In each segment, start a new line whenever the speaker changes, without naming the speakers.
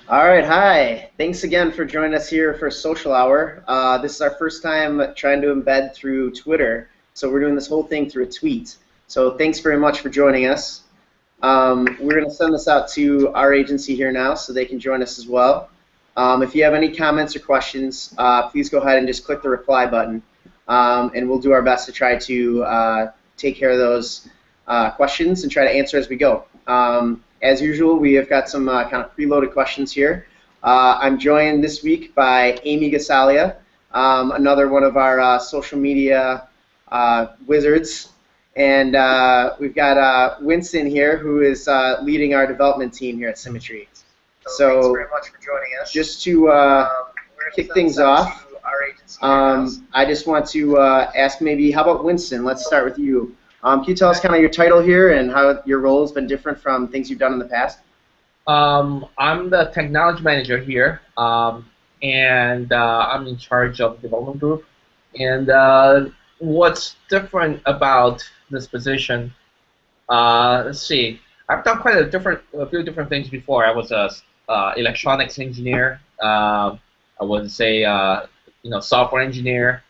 All right, hi. Thanks again for joining us here for Social Hour. This is our first time trying to embed through Twitter, so we're doing this whole thing through a tweet. So thanks very much for joining us. We're going to send this out to our agency here now so they can join us as well. If you have any comments or questions, please go ahead and just click the reply button, and we'll do our best to try to take care of those questions and try to answer as we go. As usual, we have got some kind of preloaded questions here. I'm joined this week by Amy Gasalia, another one of our social media wizards. And we've got Winston here, who is leading our development team here at Symmetry. So thanks very much for joining us. Just to kick things off, I just want to ask maybe, how about Winston? Let's start with you. Can you tell us kind of your title here and how your role has been different from things you've done in the past?
I'm the technology manager here, and I'm in charge of the development group. And what's different about this position? Let's see. I've done quite a few different things before. I was a electronics engineer. I was a software engineer.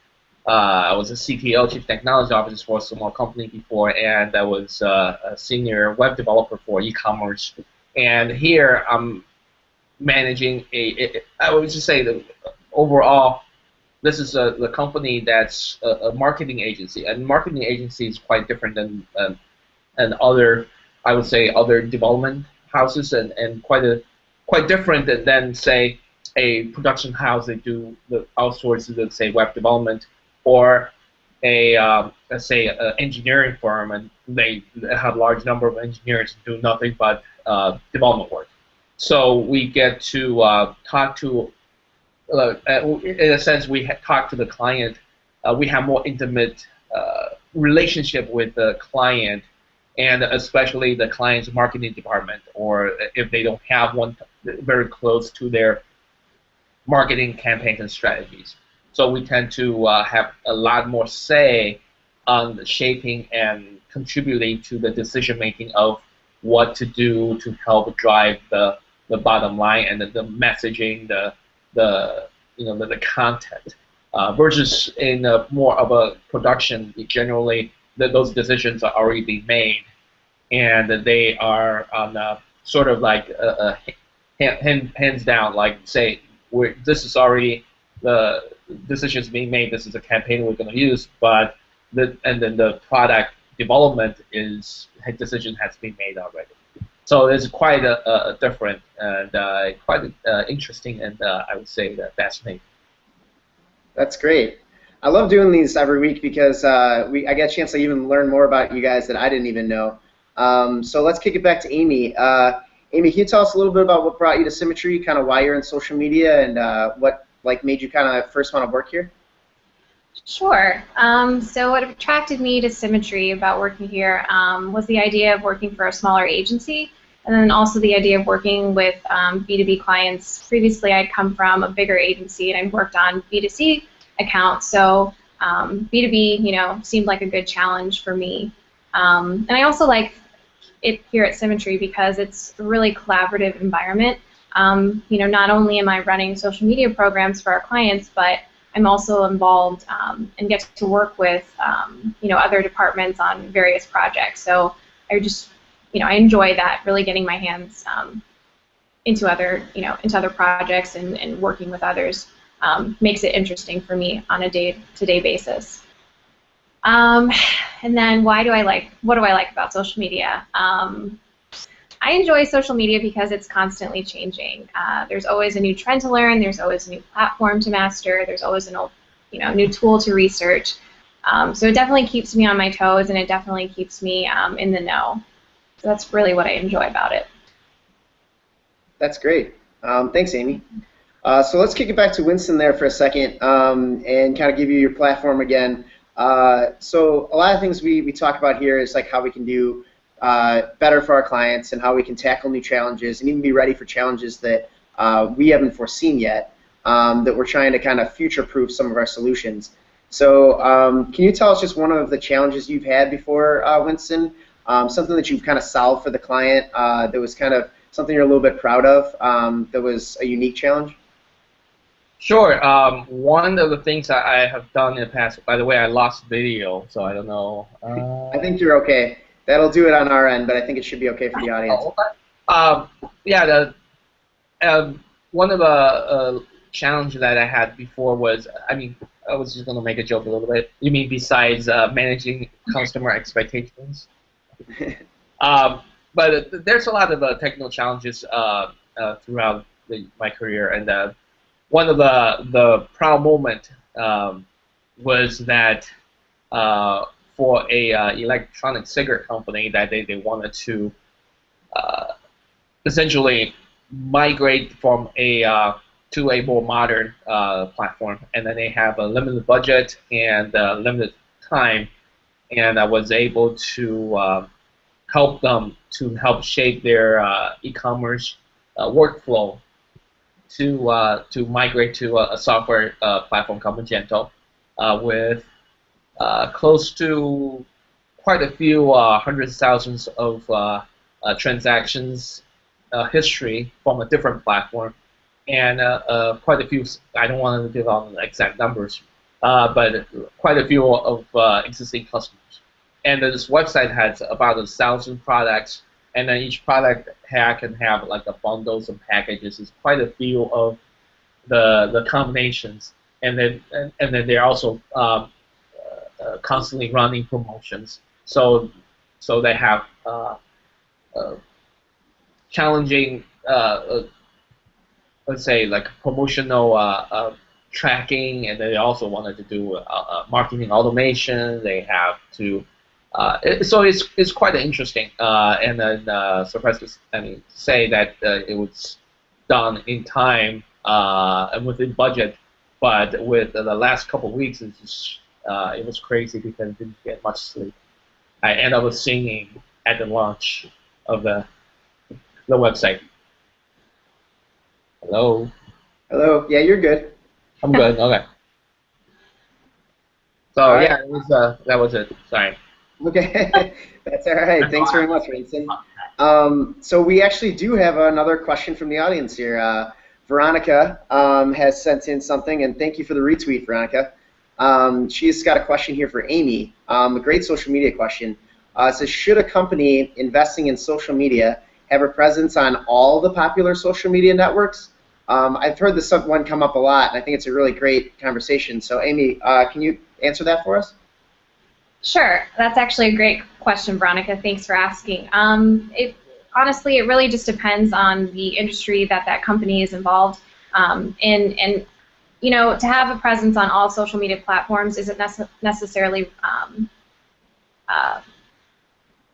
I was a CTO, Chief Technology Officer for a small company before, and I was a senior web developer for e-commerce. And here I'm managing I would just say that overall, this is the company that's a marketing agency, and marketing agency is quite different than other, I would say, other development houses, and quite different than say a production house that do the outsource, let's say, web development, or a let's say an engineering firm, and they have a large number of engineers who do nothing but development work. So we get to talk to, in a sense, we talk to the client. We have more intimate relationship with the client, and especially the client's marketing department, or if they don't have one, very close to their marketing campaigns and strategies. So we tend to have a lot more say on the shaping and contributing to the decision making of what to do to help drive the bottom line and the messaging, the content, versus in more of a production. Generally, those decisions are already being made, and they are on sort of like hands down, like say this is already the decisions being made. This is a campaign we're going to use, but and then the product development decision has been made already. So it's quite a different and quite interesting, and I would say fascinating.
That's great. I love doing these every week because I get a chance to even learn more about you guys that I didn't even know. So let's kick it back to Amy. Amy, can you tell us a little bit about what brought you to Symmetry, kind of why you're in social media, and what made you kind of first want to work here?
Sure. So what attracted me to Symmetry about working here was the idea of working for a smaller agency, and then also the idea of working with B2B clients. Previously, I'd come from a bigger agency, and I worked on B2C accounts, so B2B, seemed like a good challenge for me. And I also like it here at Symmetry because it's a really collaborative environment. Not only am I running social media programs for our clients, but I'm also involved and get to work with other departments on various projects. So I just I enjoy that, really getting my hands into other projects and working with others makes it interesting for me on a day-to-day basis. And then what do I like about social media? I enjoy social media because it's constantly changing. There's always a new trend to learn. There's always a new platform to master. There's always a new tool to research. So it definitely keeps me on my toes, and it definitely keeps me in the know. So that's really what I enjoy about it.
That's great. Thanks, Amy. So let's kick it back to Winston there for a second and kind of give you your platform again. So a lot of things we talk about here is like how we can do better for our clients and how we can tackle new challenges and even be ready for challenges that we haven't foreseen yet, that we're trying to kind of future-proof some of our solutions. So can you tell us just one of the challenges you've had before, Winston? Something that you've kind of solved for the client that was kind of something you're a little bit proud of that was a unique challenge?
Sure. One of the things that I have done in the past, by the way, I lost video, so I don't know.
I think you're okay. That'll do it on our end, but I think it should be okay for the audience.
Oh, okay. Yeah, one of the challenge that I had before was, I mean, I was just going to make a joke a little bit. You mean besides managing customer expectations? But there's a lot of technical challenges throughout my career, and one of the proud moment was that for a electronic cigarette company that they wanted to essentially migrate from a to a more modern platform, and then they have a limited budget and limited time, and I was able to help them to help shape their e-commerce workflow to migrate to a software platform called Magento with close to quite a few hundreds of thousands of transactions history from a different platform, and quite a few, I don't want to give out the exact numbers, but quite a few of existing customers. And this website has about 1,000 products, and then each product can have like a bundles and packages. It's quite a few of the combinations, and then they're also constantly running promotions. So they have challenging, let's say, like promotional tracking, and they also wanted to do marketing automation. They have to, so it's quite interesting. And then suffice to say that it was done in time and within budget, but with the last couple of weeks, it's just, it was crazy because I didn't get much sleep. I ended up singing at the launch of the website. Hello.
Hello. Yeah, you're good.
I'm good. Okay. So
All right.
yeah, it was that was it. Sorry.
Okay, that's all right. Thanks very much, Winton. So we actually do have another question from the audience here. Veronica has sent in something, and thank you for the retweet, Veronica. She's got a question here for Amy, a great social media question. It says, should a company investing in social media have a presence on all the popular social media networks? I've heard this one come up a lot, and I think it's a really great conversation. So Amy, can you answer that for us?
Sure. That's actually a great question, Veronica. Thanks for asking. Honestly, it really just depends on the industry that company is involved in. And, you know, to have a presence on all social media platforms isn't necessarily,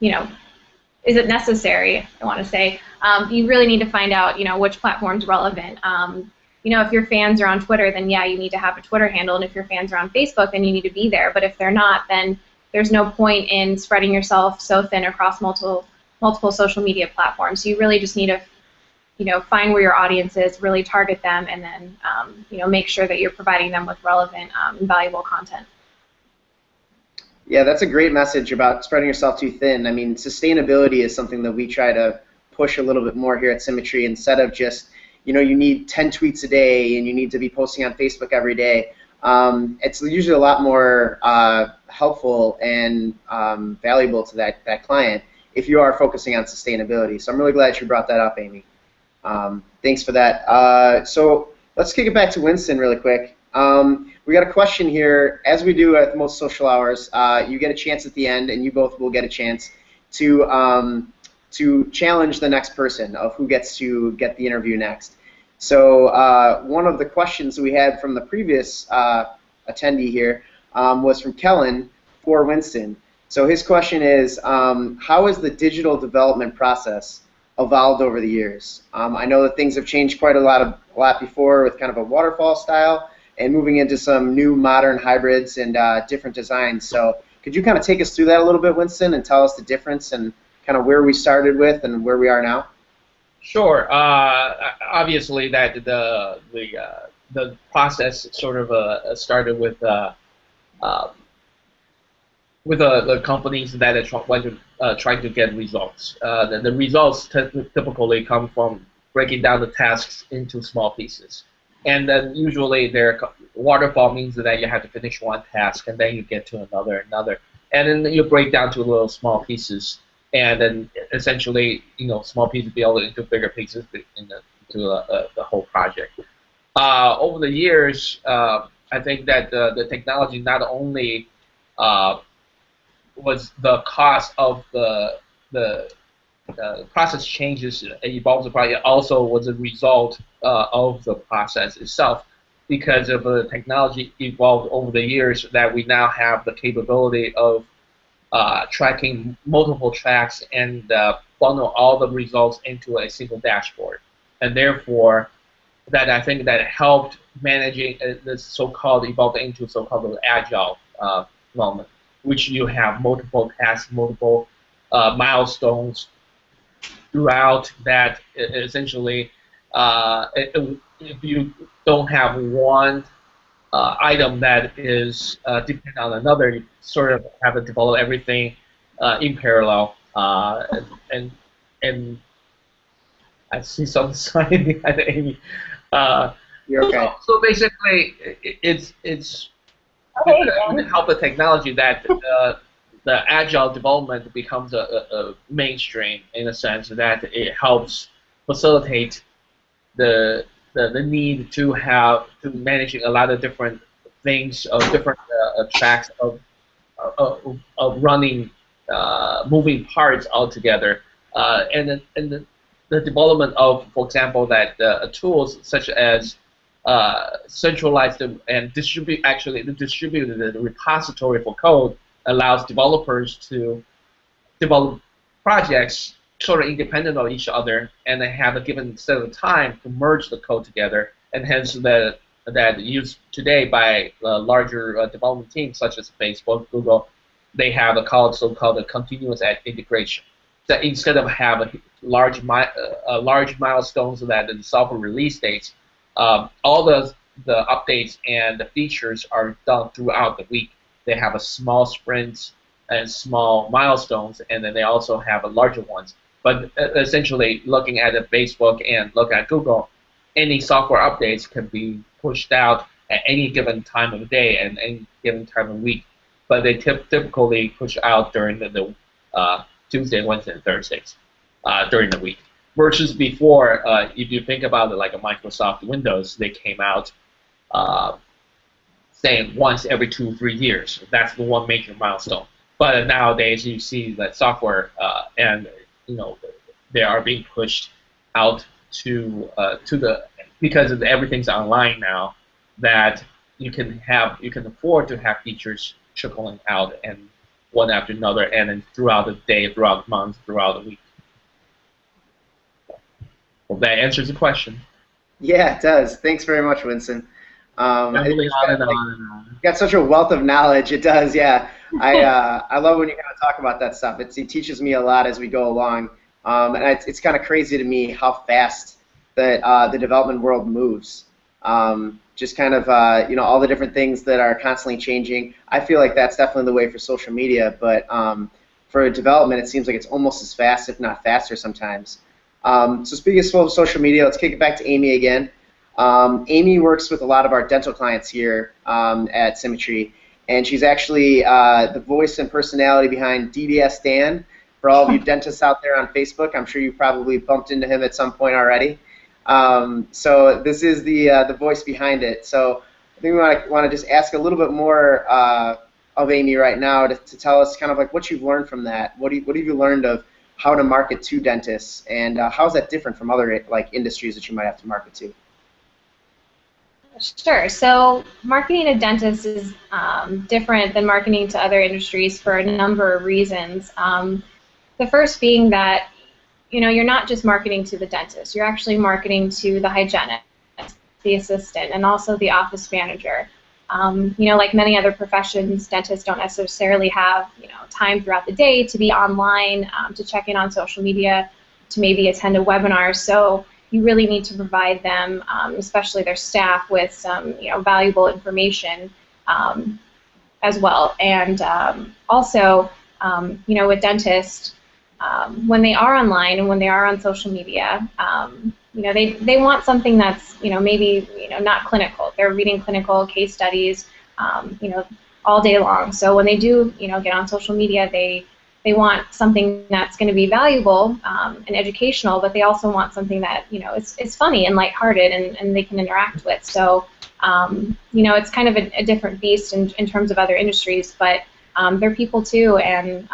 you know, isn't necessary, I want to say. You really need to find out, you know, which platform's relevant. You know, if your fans are on Twitter, then yeah, you need to have a Twitter handle, and if your fans are on Facebook, then you need to be there. But if they're not, then there's no point in spreading yourself so thin across multiple social media platforms. So you really just need to, you know, find where your audience is, really target them, and then, you know, make sure that you're providing them with relevant and valuable content.
Yeah, that's a great message about spreading yourself too thin. I mean, sustainability is something that we try to push a little bit more here at Symmetry, instead of just, you know, you need 10 tweets a day and you need to be posting on Facebook every day. It's usually a lot more helpful and valuable to that client if you are focusing on sustainability. So I'm really glad you brought that up, Amy. Thanks for that. So let's kick it back to Winston really quick. We got a question here. As we do at most social hours, you get a chance at the end, and you both will get a chance to challenge the next person of who gets to get the interview next. So one of the questions we had from the previous attendee here was from Kellen for Winston. So his question is, how has the digital development process evolved over the years? I know that things have changed quite a lot before with kind of a waterfall style and moving into some new modern hybrids and different designs. So could you kind of take us through that a little bit, Winston, and tell us the difference and kind of where we started with and where we are now?
Sure. Obviously, that the process sort of started with with the companies that are trying to get results. The results typically come from breaking down the tasks into small pieces. And then usually waterfall means that you have to finish one task and then you get to another. And then you break down to little small pieces. And then essentially, small pieces build into bigger pieces into the whole project. Over the years, I think that the technology not only was the cost of the process changes evolves the project also was a result of the process itself because of the technology evolved over the years that we now have the capability of tracking multiple tracks and bundle all the results into a single dashboard. And therefore, that I think that helped managing this so-called evolved into so-called agile development, which you have multiple tasks, multiple milestones throughout that essentially if you don't have one item that is dependent on another, you sort of have to develop everything in parallel. And I see some sign behind Amy.
You're okay.
So basically, it's
Okay,
with the help of technology that the agile development becomes a mainstream in a sense that it helps facilitate the need to managing a lot of different things of different tracks of running moving parts all together and the development of, for example, that tools such as centralized and distributed repository for code allows developers to develop projects sort of independent of each other and they have a given set of time to merge the code together, and hence that used today by larger development teams such as Facebook, Google, they have a so-called continuous integration. That instead of having large milestones that in software release dates, all the updates and the features are done throughout the week. They have a small sprints and small milestones, and then they also have larger ones. But essentially, looking at Facebook and look at Google, any software updates can be pushed out at any given time of the day and any given time of the week. But they typically push out during the Tuesday, Wednesday, and Thursdays during the week. Versus before, if you think about it like a Microsoft Windows, they came out saying once every 2-3 years. That's the one major milestone. But nowadays, you see that software and they are being pushed out to the because everything's online now. That you can afford to have features trickling out and one after another, and then throughout the day, throughout the month, throughout the week. Well, that answers the question.
Yeah, it does. Thanks very much, Winston.
Rambling on and on and on.
You've got such a wealth of knowledge. It does, yeah. I love when you kind of talk about that stuff. It teaches me a lot as we go along, and it's kind of crazy to me how fast the development world moves. Just kind of all the different things that are constantly changing. I feel like that's definitely the way for social media, but for development, it seems like it's almost as fast, if not faster, sometimes. So speaking of social media, let's kick it back to Amy again. Amy works with a lot of our dental clients here at Symmetry, and she's actually the voice and personality behind DDS Dan. For all of you dentists out there on Facebook, I'm sure you've probably bumped into him at some point already. So this is the voice behind it. So I think we want to just ask a little bit more of Amy right now to tell us kind of like what you've learned from that. What have you learned of how to market to dentists, and how is that different from other industries that you might have to market to?
Sure. So marketing to dentists is different than marketing to other industries for a number of reasons. The first being that you're not just marketing to the dentist. You're actually marketing to the hygienist, the assistant, and also the office manager. Like many other professions, dentists don't necessarily have time throughout the day to be online, to check in on social media, to maybe attend a webinar. So you really need to provide them, especially their staff, with some valuable information as well. And also, with dentists, when they are online and when they are on social media, they want something that's, maybe, not clinical. They're reading clinical case studies, all day long. So when they do, get on social media, they want something that's going to be valuable and educational, but they also want something that, is funny and lighthearted and they can interact with. So, it's kind of a different beast in terms of other industries, but they're people too, and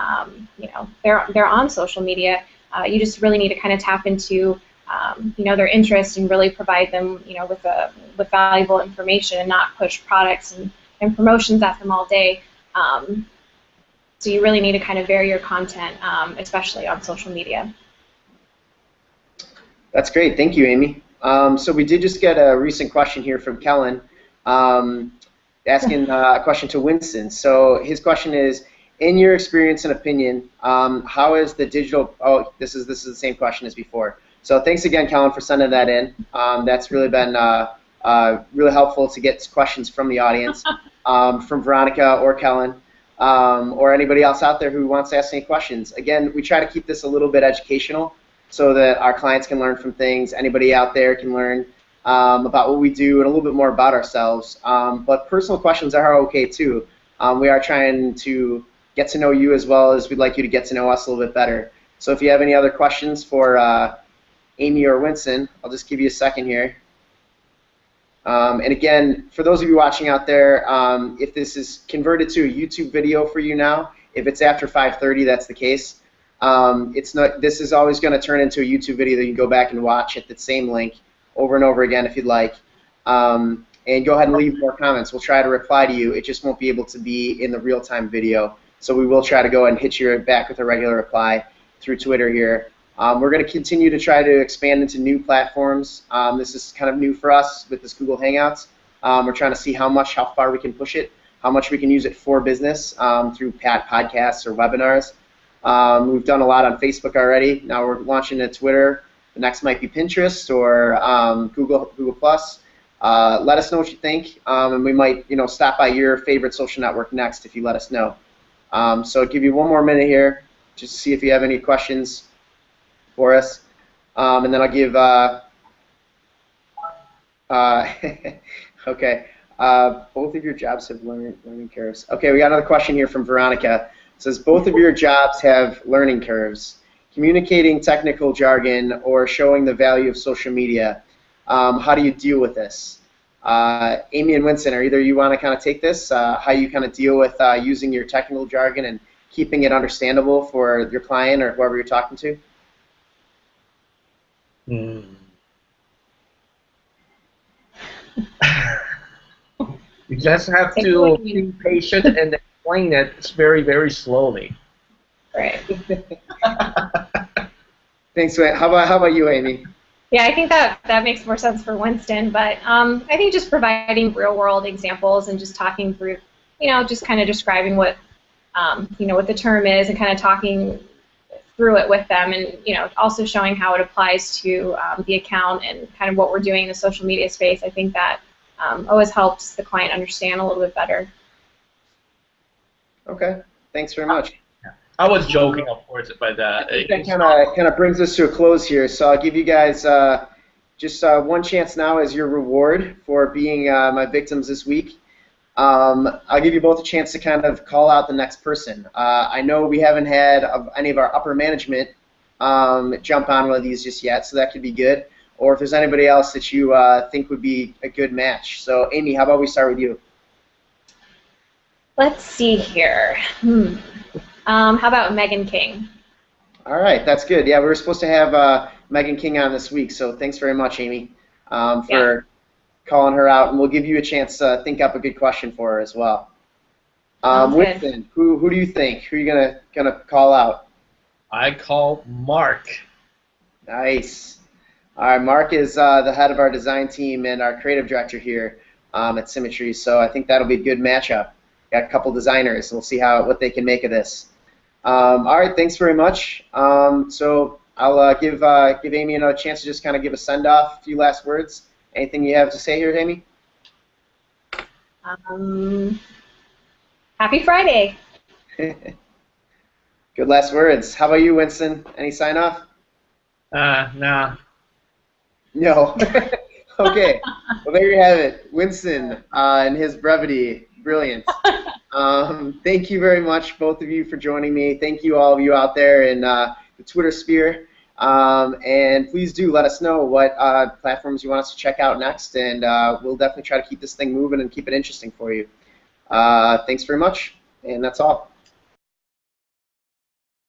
they're on social media. You just really need to kind of tap into their interest and really provide them with valuable information and not push products and promotions at them all day. So you really need to kind of vary your content, especially on social media.
That's great. Thank you, Amy. So we did just get a recent question here from Kellen, asking a question to Winston. So his question is, in your experience and opinion, how is the digital? Oh, this is the same question as before. So thanks again, Kellen, for sending that in. That's really been really helpful to get questions from the audience, from Veronica or Kellen. Or anybody else out there who wants to ask any questions. Again, we try to keep this a little bit educational so that our clients can learn from things. Anybody out there can learn about what we do and a little bit more about ourselves. But personal questions are okay too. We are trying to get to know you as well as we'd like you to get to know us a little bit better. So if you have any other questions for Amy or Winston, I'll just give you a second here. And again, for those of you watching out there, if this is converted to a YouTube video for you now, if it's after 5:30, that's the case. It's not. This is always going to turn into a YouTube video that you can go back and watch at the same link over and over again if you'd like. And go ahead and leave more comments. We'll try to reply to you. It just won't be able to be in the real-time video. So we will try to go and hit you back with a regular reply through Twitter here. We're going to continue to try to expand into new platforms. This is kind of new for us with this Google Hangouts. We're trying to see how far we can push it, how much we can use it for business through podcasts or webinars. We've done a lot on Facebook already. Now we're launching a Twitter. The next might be Pinterest or Google+. Let us know what you think, and we might stop by your favorite social network next if you let us know. So I'll give you one more minute here just to see if you have any questions for us, and then I'll give okay, both of your jobs have learning curves. Okay, we got another question here from Veronica. It says both of your jobs have learning curves. Communicating technical jargon or showing the value of social media. How do you deal with this? Amy and Winston, are either you want to kind of take this? How you kind of deal with using your technical jargon and keeping it understandable for your client or whoever you're talking to?
You just have to be patient and explain it very, very slowly.
Right.
Thanks. How about you, Amy?
Yeah, I think that makes more sense for Winston, but I think just providing real-world examples and just talking through, just kind of describing what, what the term is and kind of talking through it with them, and also showing how it applies to the account and kind of what we're doing in the social media space. I think that always helps the client understand a little bit better.
Okay, thanks very much.
I was joking, of course, but
that kind of brings us to a close here. So I'll give you guys just one chance now as your reward for being my victims this week. I'll give you both a chance to kind of call out the next person. I know we haven't had any of our upper management jump on one of these just yet, so that could be good. Or if there's anybody else that you think would be a good match. So Amy, how about we start with you?
Let's see here. How about Megan King?
All right, that's good. Yeah, we were supposed to have Megan King on this week, so thanks very much, Amy, for calling her out, and we'll give you a chance to think up a good question for her as well. Winston, who do you think? Who are you gonna call out?
I call Mark.
Nice. All right, Mark is the head of our design team and our creative director here at Symmetry, so I think that'll be a good matchup. Got a couple designers, and we'll see what they can make of this. All right, thanks very much. So I'll give Amy another chance to just kind of give a send-off, a few last words. Anything you have to say here, Amy?
Happy Friday.
Good last words. How about you, Winston? Any sign off?
Nah.
No. Okay. Well, there you have it. Winston and his brevity. Brilliant. Thank you very much, both of you, for joining me. Thank you, all of you out there in the Twitter sphere. And please do let us know what platforms you want us to check out next, and we'll definitely try to keep this thing moving and keep it interesting for you. Thanks very much, and that's all.